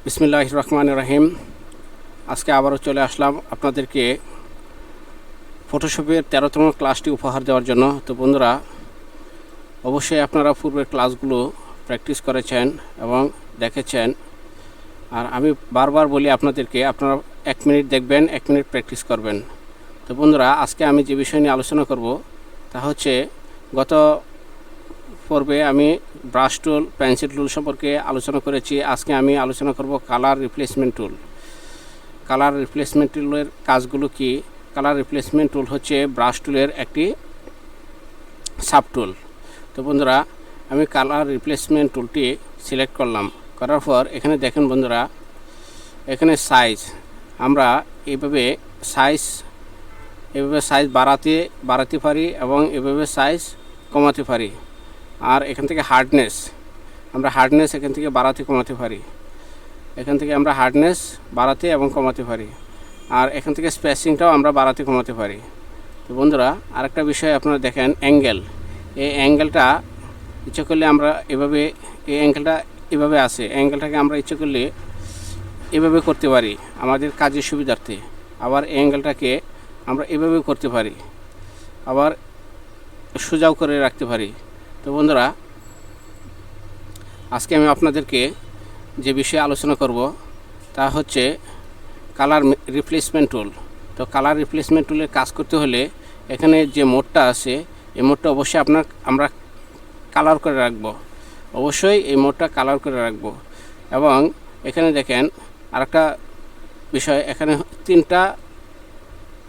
বিসমিল্লাহির রহমানির রহিম। আজকে আবারও চলে আসলাম আপনাদেরকে ফটোশপের 13তম ক্লাসটি উপহার দেওয়ার জন্য। তো বন্ধুরা, অবশ্যই আপনারা পূর্বের ক্লাসগুলো প্র্যাকটিস করেছেন এবং দেখেছেন। আর আমি বারবার বলি আপনাদেরকে, আপনারা 1 মিনিট দেখবেন, 1 মিনিট প্র্যাকটিস করবেন। তো বন্ধুরা, আজকে আমি যে বিষয় নিয়ে আলোচনা করব তা হচ্ছে, গত পর্বে আমি ব্রাশ টুল, পেন্সিল টুল সম্পর্কে আলোচনা করেছি। আজকে আমি আলোচনা করব কালার রিপ্লেসমেন্ট টুল। কালার রিপ্লেসমেন্ট টুলের কাজগুলো কি? কালার রিপ্লেসমেন্ট টুল হচ্ছে ব্রাশ টুলের একটি সাব টুল। তো বন্ধুরা, আমি কালার রিপ্লেসমেন্ট টুলটি সিলেক্ট করলাম। করার পর এখানে দেখেন বন্ধুরা, এখানে সাইজ আমরা এইভাবে সাইজ বাড়াতে পারি এবং এভাবে সাইজ কমাতে পারি। আর এখান থেকে হার্ডনেস, আমরা হার্ডনেস এখান থেকে বাড়াতে কমাতে পারি। এখান থেকে আমরা হার্ডনেস বাড়াতে এবং কমাতে পারি। আর এখান থেকে স্পেসিংটাও আমরা বাড়াতে কমাতে পারি। তো বন্ধুরা, আরেকটা বিষয় আপনারা দেখেন, অ্যাঙ্গেল। এই অ্যাঙ্গেলটা ইচ্ছে করলে আমরা এভাবে, এই অ্যাঙ্গেলটা এভাবে আছে, অ্যাঙ্গেলটাকে আমরা ইচ্ছে করলে এভাবে করতে পারি আমাদের কাজের সুবিধার্থে। আবার এই অ্যাঙ্গেলটাকে আমরা এভাবে করতে পারি, আবার সোজাও করে রাখতে পারি। তো বন্ধুরা, আজকে আমি আপনাদেরকে যে বিষয়ে আলোচনা করব তা হচ্ছে কালার রিপ্লেসমেন্ট টুল। তো কালার রিপ্লেসমেন্ট টুলের কাজ করতে হলে এখানে যে মোডটা আছে, এই মোডটা অবশ্যই আমরা কালার করে রাখব। অবশ্যই এই মোডটা কালার করে রাখব। এবং এখানে দেখেন আরেকটা বিষয়, এখানে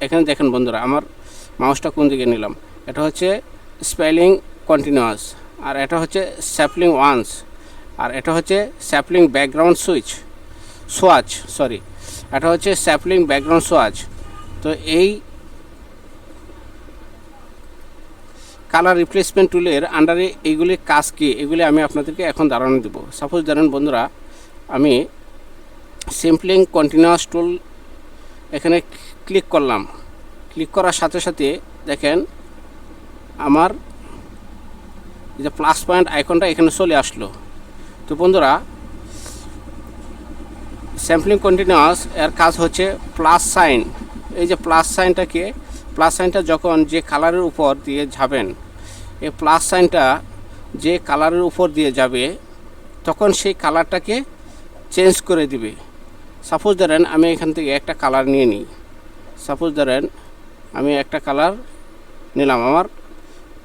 এখানে দেখেন বন্ধুরা, আমার মাউসটা কোন দিকে নিলাম। এটা হচ্ছে স্পেলিং কন্টিনিউয়াস, আর এটা হচ্ছে স্যাপলিং ওয়ান্স, আর এটা হচ্ছে স্যাপলিং ব্যাকগ্রাউন্ড সোয়াচ, এটা হচ্ছে স্যাপলিং ব্যাকগ্রাউন্ড সোয়াচ। তো এই কালার রিপ্লেসমেন্ট টুলের আন্ডারে এইগুলির কাজ কী, এগুলি আমি আপনাদেরকে এখন ধারণা দেব। সাপোজ ধরেন বন্ধুরা, আমি স্যাপলিং কন্টিনিউয়াস টুল এখানে ক্লিক করলাম। ক্লিক করার সাথে সাথে দেখেন আমার যে প্লাস পয়েন্ট আইকনটা এখানে চলে আসলো। তো বন্ধুরা, স্যাম্পলিং কন্টিনিউয়াস এর কাজ হচ্ছে প্লাস সাইন। এই যে প্লাস সাইনটা যখন যে কালারের উপর দিয়ে যাবেন, এই প্লাস সাইনটা যে কালারের উপর দিয়ে যাবে তখন সেই কালারটাকে চেঞ্জ করে দিবে। সাপোজ ধরেন আমি এখান থেকে একটা কালার নিয়ে নিই। সাপোজ ধরেন আমি একটা কালার নিলাম, আমার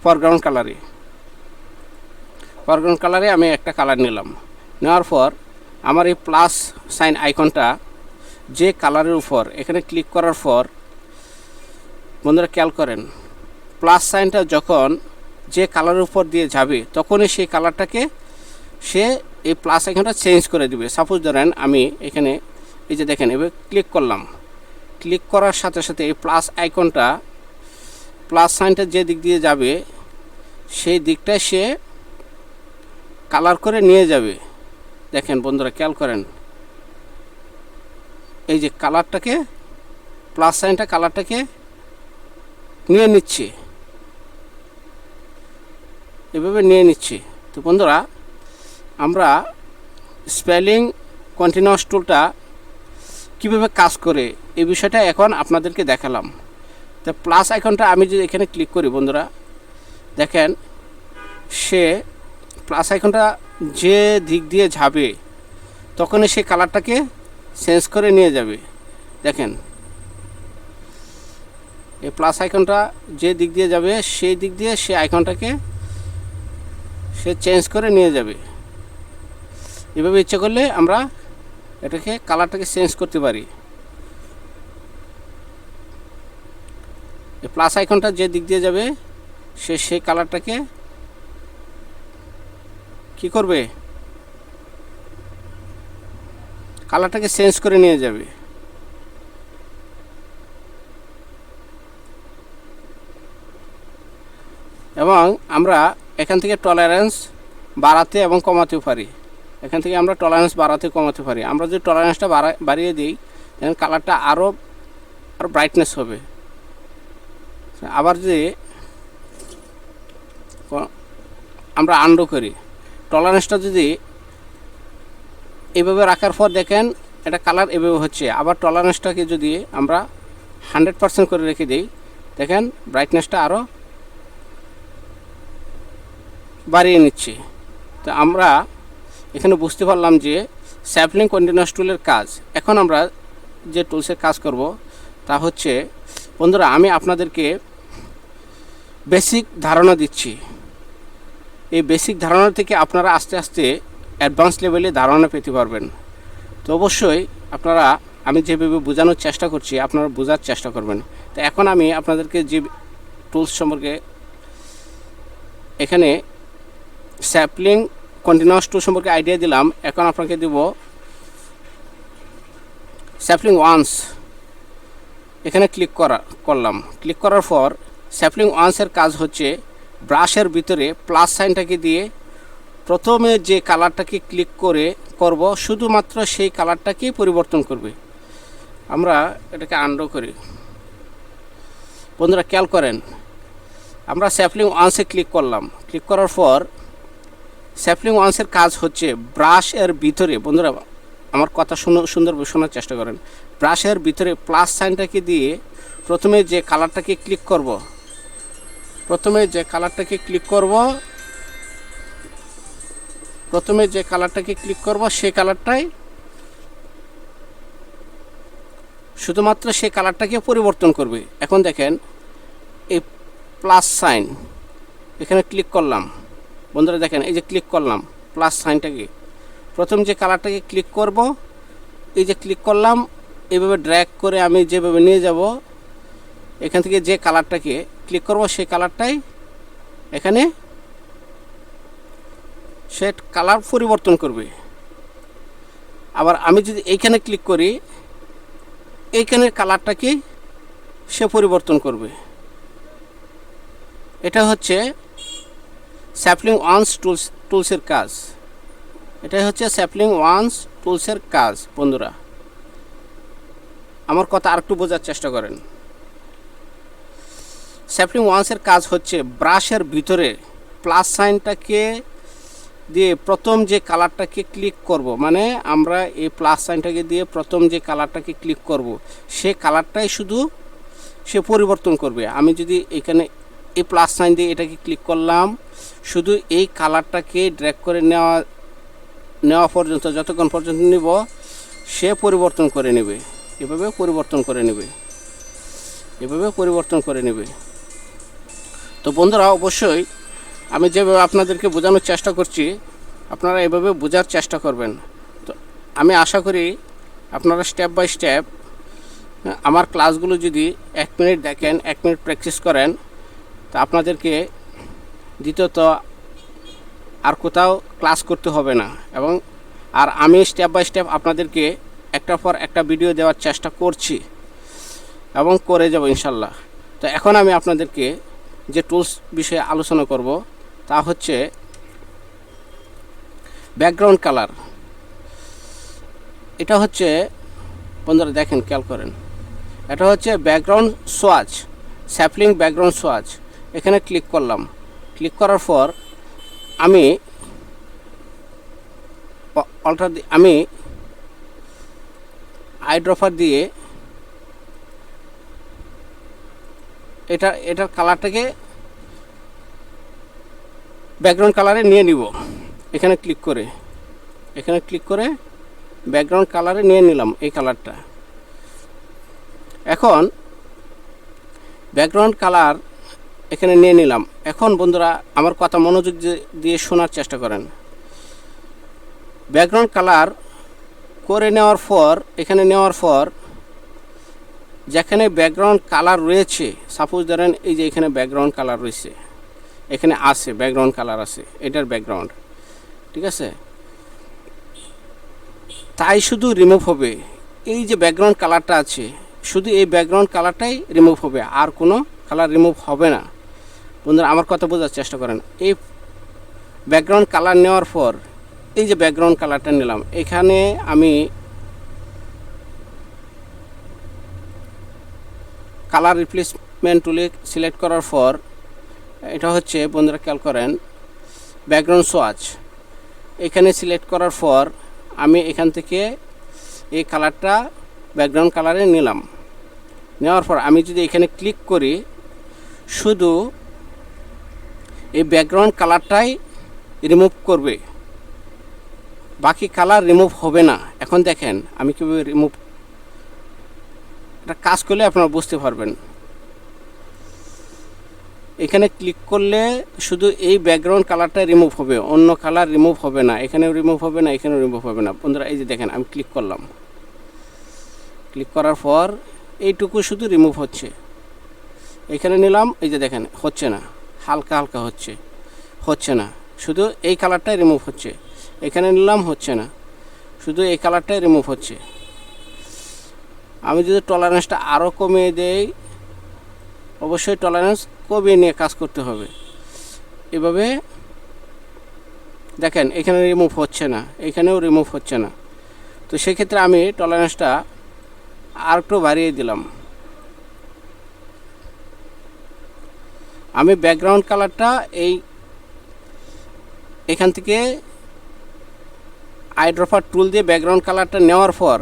ফরগ্রাউন্ড কালারে আমি একটা কালার নিলাম। নেওয়ার পর আমার এই প্লাস সাইন আইকনটা যে কালারের উপর, এখানে ক্লিক করার পর বন্ধুরা খেয়াল করেন, প্লাস সাইনটা যখন যে কালারের উপর দিয়ে যাবে তখনই সেই কালারটাকে সে এই প্লাস আইকনটা চেঞ্জ করে দিবে। সাপোজ ধরেন আমি এখানে এই যে দেখেন এবার ক্লিক করলাম। ক্লিক করার সাথে সাথে এই প্লাস আইকনটা, প্লাস সাইনটা যে দিক দিয়ে যাবে সেই দিকটা সে কালার করে নিয়ে যাবে। দেখেন বন্ধুরা খেয়াল করেন, এই যে কালারটাকে, প্লাস সাইনটা কালারটাকে নিয়ে নিচ্ছে, এভাবে নিয়ে নিচ্ছে। তো বন্ধুরা, আমরা স্পেলিং কন্টিনিউয়াস টুলটা কীভাবে কাজ করে এই বিষয়টা এখন আপনাদেরকে দেখালাম। তো প্লাস আইকনটা আমি যদি এখানে ক্লিক করি বন্ধুরা, দেখেন সে প্লাস আইকনটা যে দিক দিয়ে যাবে তখনই সে কালারটাকে চেঞ্জ করে নিয়ে যাবে। দেখেন এই প্লাস আইকনটা যে দিক দিয়ে যাবে সেই দিক দিয়ে সে আইকনটাকে সে চেঞ্জ করে নিয়ে যাবে। এভাবে ইচ্ছে করলে আমরা এটাকে কালারটাকে চেঞ্জ করতে পারি। এই প্লাস আইকনটা যে দিক দিয়ে যাবে সে সেই কালারটাকে কি করবে, কালারটাকে চেঞ্জ করে নিয়ে যাবে। এবং আমরা এখান থেকে টলারেন্স বাড়াতে এবং কমাতেও পারি। এখান থেকে আমরা টলারেন্স বাড়াতে কমাতে পারি। আমরা যদি টলারেন্সটা বাড়িয়ে দিই তখন কালারটা আরও ব্রাইটনেস হবে। আবার যদি আমরা আন্ডু করি, টলারেন্সটা যদি এভাবে রাখার পর দেখেন এটা কালার এভাবে হচ্ছে। আবার টলারেন্সটাকে যদি আমরা 100% করে রেখে দিই, দেখেন ব্রাইটনেসটা আরও বাড়িয়ে নিচ্ছি। তো আমরা এখানে বুঝতে পারলাম যে স্যাম্পলিং কন্টিনিউয়াস টুলের কাজ। এখন আমরা যে টুলসের কাজ করব তা হচ্ছে, বন্ধুরা আমি আপনাদেরকে বেসিক ধারণা দিচ্ছি। এই বেসিক ধারণা থেকে আপনারা আস্তে আস্তে অ্যাডভান্স লেভেলে ধারণা পেতে পারবেন। তো অবশ্যই আপনারা, আমি যেভাবে বোঝানোর চেষ্টা করছি আপনারা বোঝার চেষ্টা করবেন। তো এখন আমি আপনাদেরকে যে টুলস সম্পর্কে, এখানে স্যাম্পলিং কন্টিনিউয়াস টুল সম্পর্কে আইডিয়া দিলাম। এখন আপনাকে দেব স্যাম্পলিং ওয়ান্স। এখানে করলাম। ক্লিক করার পর স্যাম্পলিং ওয়ান্সের কাজ হচ্ছে ব্রাশের ভিতরে প্লাস সাইনটাকে দিয়ে প্রথমে যে কালারটাকে ক্লিক করব শুধুমাত্র সেই কালারটাকেই পরিবর্তন করবে। আমরা এটাকে আনডু করি। বন্ধুরা খেয়াল করেন, আমরা স্যাম্পলিং ওয়ান্সে ক্লিক করলাম। ক্লিক করার পর স্যাম্পলিং ওয়ান্সের কাজ হচ্ছে ব্রাশের ভিতরে, বন্ধুরা আমার কথা সুন্দরভাবে শোনার চেষ্টা করেন, ব্রাশের ভিতরে প্লাস সাইনটাকে দিয়ে প্রথমে যে কালারটাকে ক্লিক করব সেই কালারটাই, শুধুমাত্র সেই কালারটাকে পরিবর্তন করবে। এখন দেখেন এই প্লাস সাইন, এখানে ক্লিক করলাম। বন্ধুরা দেখেন এই যে ক্লিক করলাম প্লাস সাইনটাকে, প্রথম যে কালারটাকে ক্লিক করব, এই যে ক্লিক করলাম, এইভাবে ড্র্যাগ করে আমি যেভাবে নিয়ে যাব, এখান থেকে যে কালারটাকে ক্লিক করব সেই কালারটাই এখানে সে কালার পরিবর্তন করবে। আবার আমি যদি এইখানে ক্লিক করি, এইখানের কালারটাকে সে পরিবর্তন করবে। এটা হচ্ছে স্যাম্পলিং ওয়ান্স টুলসের কাজ। এটাই হচ্ছে স্যাম্পলিং ওয়ান্স টুলসের কাজ। বন্ধুরা আমার কথা আরেকটু বোঝার চেষ্টা করেন। স্যাম্পলিং ওয়ান্সের কাজ হচ্ছে ব্রাশের ভিতরে প্লাস সাইনটাকে দিয়ে প্রথম যে কালারটাকে ক্লিক করব, মানে আমরা এই প্লাস সাইনটাকে দিয়ে প্রথম যে কালারটাকে ক্লিক করব সে কালারটাই শুধু সে পরিবর্তন করবে। আমি যদি এখানে এই প্লাস সাইন দিয়ে এটাকে ক্লিক করলাম, শুধু এই কালারটাকে ড্র্যাগ করে নেওয়া পর্যন্ত, যতক্ষণ পর্যন্ত নিব সে পরিবর্তন করে নেবে, এভাবে পরিবর্তন করে নেবে। তো বন্ধুরা অবশ্যই আমি যেভাবে আপনাদেরকে বোঝানোর চেষ্টা করছি আপনারা এভাবে বোঝার চেষ্টা করবেন। তো আমি আশা করি আপনারা স্টেপ বাই স্টেপ আমার ক্লাসগুলো যদি 1 মিনিট দেখেন, 1 মিনিট প্র্যাকটিস করেন, তা আপনাদেরকে দ্বিতীয়ত আর কোথাও ক্লাস করতে হবে না। এবং আমি স্টেপ বাই স্টেপ আপনাদেরকে একটার পর একটা ভিডিও দেওয়ার চেষ্টা করছি এবং করে যাব ইনশাল্লাহ। তো এখন আমি আপনাদেরকে যে টুলস বিষয়ে আলোচনা করব তা হচ্ছে ব্যাকগ্রাউন্ড কালার। এটা হচ্ছে, বন্ধুরা দেখেন খেয়াল করেন, এটা হচ্ছে background swatch, sampling background swatch. এখানে ক্লিক করলাম। ক্লিক করার পর আমি আইড্রপার দিয়ে এটার কালারটাকে ব্যাকগ্রাউন্ড কালারে নিয়ে নিব। এখানে ক্লিক করে ব্যাকগ্রাউন্ড কালারে নিয়ে নিলাম এই কালারটা। এখন ব্যাকগ্রাউন্ড কালার এখানে নিয়ে নিলাম। এখন বন্ধুরা আমার কথা মনোযোগ দিয়ে শোনার চেষ্টা করেন। ব্যাকগ্রাউন্ড কালার করে নেওয়ার পর যেখানে ব্যাকগ্রাউন্ড কালার রয়েছে, সাপোজ ধরেন এই যে এখানে ব্যাকগ্রাউন্ড কালার রয়েছে, এখানে আছে ব্যাকগ্রাউন্ড কালার আছে, এটার ব্যাকগ্রাউন্ড, ঠিক আছে, তাই শুধু রিমুভ হবে। এই যে ব্যাকগ্রাউন্ড কালারটা আছে শুধু এই ব্যাকগ্রাউন্ড কালারটাই রিমুভ হবে, আর কোনো কালার রিমুভ হবে না। বন্ধুরা আমার কথা বোঝার চেষ্টা করেন। এই ব্যাকগ্রাউন্ড কালার নেওয়ার পর এই যে ব্যাকগ্রাউন্ড কালারটা নিলাম, এখানে আমি কালার রিপ্লেসমেন্ট টুলে সিলেক্ট করার পর এটা হচ্ছে, বন্ধুরা খেয়াল করেন, ব্যাকগ্রাউন্ড সোয়াচ। এখানে সিলেক্ট করার পর আমি এখান থেকে এই কালারটা ব্যাকগ্রাউন্ড কালারে নিলাম। নেওয়ার পর আমি যদি এখানে ক্লিক করি, শুধু এই ব্যাকগ্রাউন্ড কালারটাই রিমুভ করবে, বাকি কালার রিমুভ হবে না। এখন দেখেন আমি কীভাবে রিমুভ, এটা কাজ করলে আপনারা বুঝতে পারবেন। এখানে ক্লিক করলে শুধু এই ব্যাকগ্রাউন্ড কালারটা রিমুভ হবে, অন্য কালার রিমুভ হবে না, এখানেও রিমুভ হবে না, এখানেও রিমুভ হবে না। বন্ধুরা এই যে দেখেন আমি ক্লিক করলাম, ক্লিক করার পর এইটুকু শুধু রিমুভ হচ্ছে। এখানে নিলাম, এই যে দেখেন হচ্ছে না, হালকা হালকা হচ্ছে না, শুধু এই কালারটাই রিমুভ হচ্ছে। এখানে নিলাম, হচ্ছে না, শুধু এই কালারটাই রিমুভ হচ্ছে। আমি যদি টলারেন্সটা আরও কমিয়ে দেই, অবশ্যই টলারেন্স কমিয়ে নিয়ে কাজ করতে হবে। এভাবে দেখেন এখানে রিমুভ হচ্ছে না, এখানেও রিমুভ হচ্ছে না। তো সেক্ষেত্রে আমি টলারেন্সটা আর একটু বাড়িয়ে দিলাম। আমি ব্যাকগ্রাউন্ড কালারটা এখান থেকে আইড্রপার টুল দিয়ে ব্যাকগ্রাউন্ড কালারটা নেওয়ার পর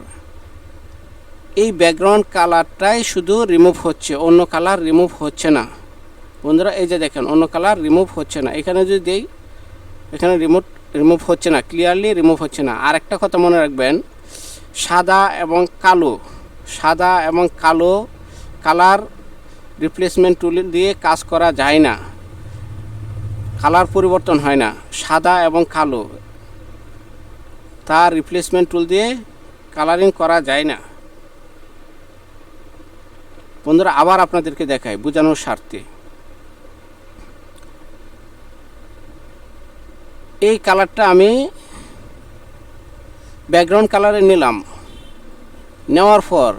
এই ব্যাকগ্রাউন্ড কালারটাই শুধু রিমুভ হচ্ছে, অন্য কালার রিমুভ হচ্ছে না। বন্ধুরা এই যে দেখেন অন্য কালার রিমুভ হচ্ছে না। এখানে যদি দেই, এখানে রিমুভ হচ্ছে না, ক্লিয়ারলি রিমুভ হচ্ছে না। আর একটা কথা মনে রাখবেন, সাদা এবং কালো কালার রিপ্লেসমেন্ট টুল দিয়ে কাজ করা যায় না, কালার পরিবর্তন হয় না। সাদা এবং কালো তার রিপ্লেসমেন্ট টুল দিয়ে কালারিং করা যায় না। বন্ধুরা আবার আপনাদেরকে দেখাই বোঝানোর স্বার্থে। এই কালারটা আমি ব্যাকগ্রাউন্ড কালারে নিলাম, নেওয়ার পর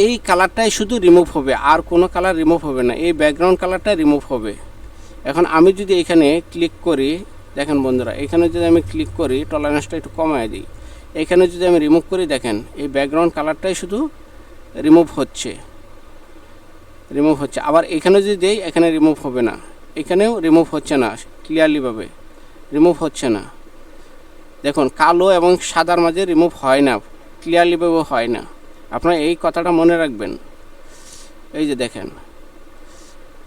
এই কালারটাই শুধু রিমুভ হবে, আর কোনো কালার রিমুভ হবে না, এই ব্যাকগ্রাউন্ড কালারটা রিমুভ হবে। এখন আমি যদি এখানে ক্লিক করি, দেখেন বন্ধুরা এখানে যদি আমি ক্লিক করি, টলারেন্সটা একটু কমায় দিই, এখানে যদি আমি রিমুভ করি, দেখেন এই ব্যাকগ্রাউন্ড কালারটাই শুধু রিমুভ হচ্ছে। আবার এখানে যদি দেই, এখানে রিমুভ হবে না, এখানেও রিমুভ হচ্ছে না, ক্লিয়ারলিভাবে রিমুভ হচ্ছে না। দেখুন কালো এবং সাদার মাঝে রিমুভ হয় না, ক্লিয়ারলিভাবে হয় না। আপনারা এই কথাটা মনে রাখবেন। এই যে দেখেন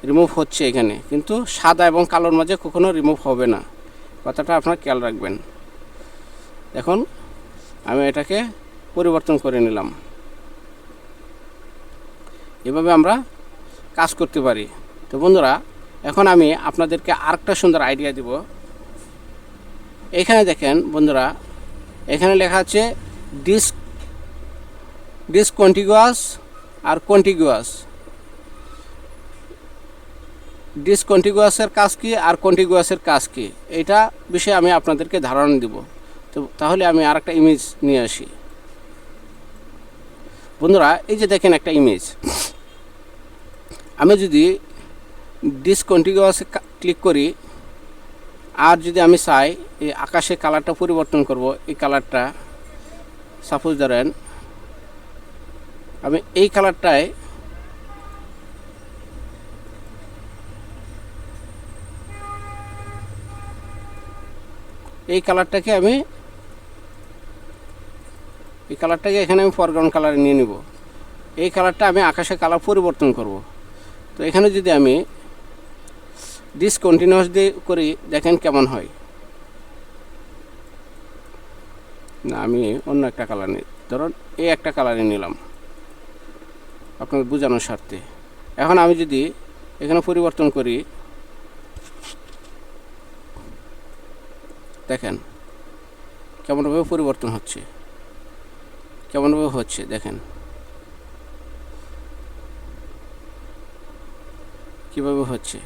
রিমুভ হচ্ছে এখানে, কিন্তু সাদা এবং কালোর মাঝে কখনো রিমুভ হবে না, কথাটা আপনারা খেয়াল রাখবেন। দেখুন আমি এটাকে পরিবর্তন করে নিলাম। এভাবে আমরা কাজ করতে পারি। তো বন্ধুরা এখন আমি আপনাদেরকে আরেকটা সুন্দর আইডিয়া দিব। এখানে দেখেন বন্ধুরা, এখানে লেখা আছে ডিসকন্টিগুয়াস আর কন্টিগুয়াস। ডিসকন্টিগুয়াসের কাজ কি আর কন্টিগুয়াসের কাজ কি, এটা বিষয়ে আমি আপনাদেরকে ধারণা দিব। তো তাহলে আমি আরেকটা ইমেজ নিয়ে আসি। বন্ধুরা এই যে দেখেন একটা ইমেজ, আমি যদি ডিসকন্টিগুয়াসে ক্লিক করি, আর যদি আমি চাই এই আকাশে কালারটা পরিবর্তন করব, এই কালারটা সাপোজ ধরেন আমি এই কালারটায় এই কালারটাকে এখানে আমি ফরগ্রাউন্ড কালারে নিয়ে নিব। এই কালারটা আমি আকাশে কালার পরিবর্তন করব। তো এখানে যদি আমি ডিসকন্টিনিউয়াস দিয়ে করি, দেখেন কেমন হয়। না আমি অন্য একটা কালার নিই, ধরুন এই একটা কালারে নিলাম আপনাদের বোঝানোর স্বার্থে। এখন আমি যদি এখানে পরিবর্তন করি, দেখেন কেমনভাবে পরিবর্তন হচ্ছে, কেমনভাবে হচ্ছে দেখেন কীভাবে হচ্ছে।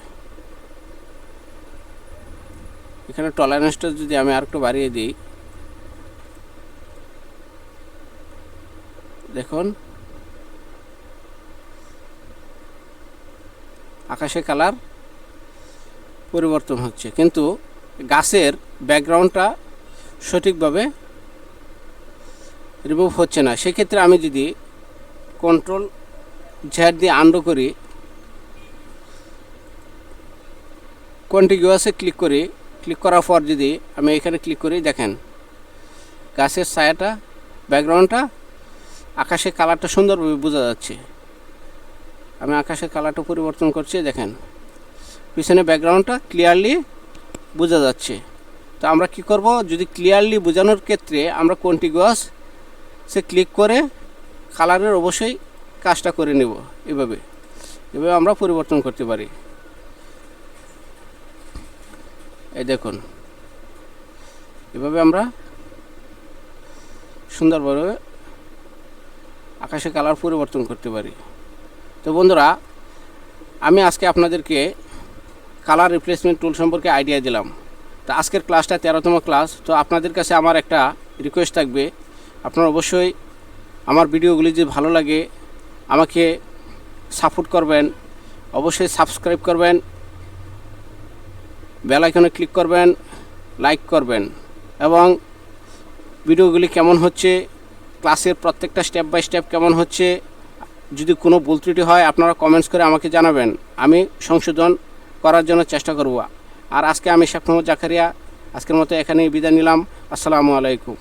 এখানে টলারেন্সটা যদি আমি আরেকটু বাড়িয়ে দিই, দেখুন আকাশে কালার পরিবর্তন হচ্ছে, কিন্তু গাছের ব্যাকগ্রাউন্ডটা সঠিকভাবে রিমুভ হচ্ছে না। সেক্ষেত্রে আমি যদি কন্ট্রোল জ্যাড দিয়ে আন্ডু করি, কন্টিগুয়াসে ক্লিক করি, ক্লিক করার পর যদি আমি এখানে ক্লিক করি, দেখেন গাছের ছায়াটা, ব্যাকগ্রাউন্ডটা, আকাশের কালারটা সুন্দরভাবে বোঝা যাচ্ছে। আমি আকাশের কালারটা পরিবর্তন করছি, দেখেন পিছনে ব্যাকগ্রাউন্ডটা ক্লিয়ারলি বোঝা যাচ্ছে। তো আমরা কি করব, যদি ক্লিয়ারলি বোঝানোর ক্ষেত্রে আমরা কন্টিগুয়াস সে ক্লিক করে কালারের অবশ্যই কাজটা করে নেব। এভাবে আমরা পরিবর্তন করতে পারি। এই দেখুন, এভাবে আমরা সুন্দরভাবে আকাশে কালার পরিবর্তন করতে পারি। তো বন্ধুরা, আমি আজকে আপনাদেরকে কালার রিপ্লেসমেন্ট টুল সম্পর্কে আইডিয়া দিলাম। তো আজকের ক্লাসটা 13তম ক্লাস। তো আপনাদের কাছে আমার একটা রিকোয়েস্ট থাকবে, আপনারা অবশ্যই আমার ভিডিওগুলি যদি ভালো লাগে আমাকে সাপোর্ট করবেন, অবশ্যই সাবস্ক্রাইব করবেন, বেল আইকনে ক্লিক করবেন, লাইক করবেন, এবং ভিডিওগুলি কেমন হচ্ছে, ক্লাসের প্রত্যেকটা স্টেপ বাই স্টেপ কেমন হচ্ছে, যদি কোনো ভুল ত্রুটি হয় আপনারা কমেন্টস করে আমাকে জানাবেন, আমি সংশোধন করার জন্য চেষ্টা করব। আর আজকে আমি শেখ মোহাম্মদ জাকারিয়া আজকের মতো এখানেই বিদায় নিলাম। আসসালামু আলাইকুম।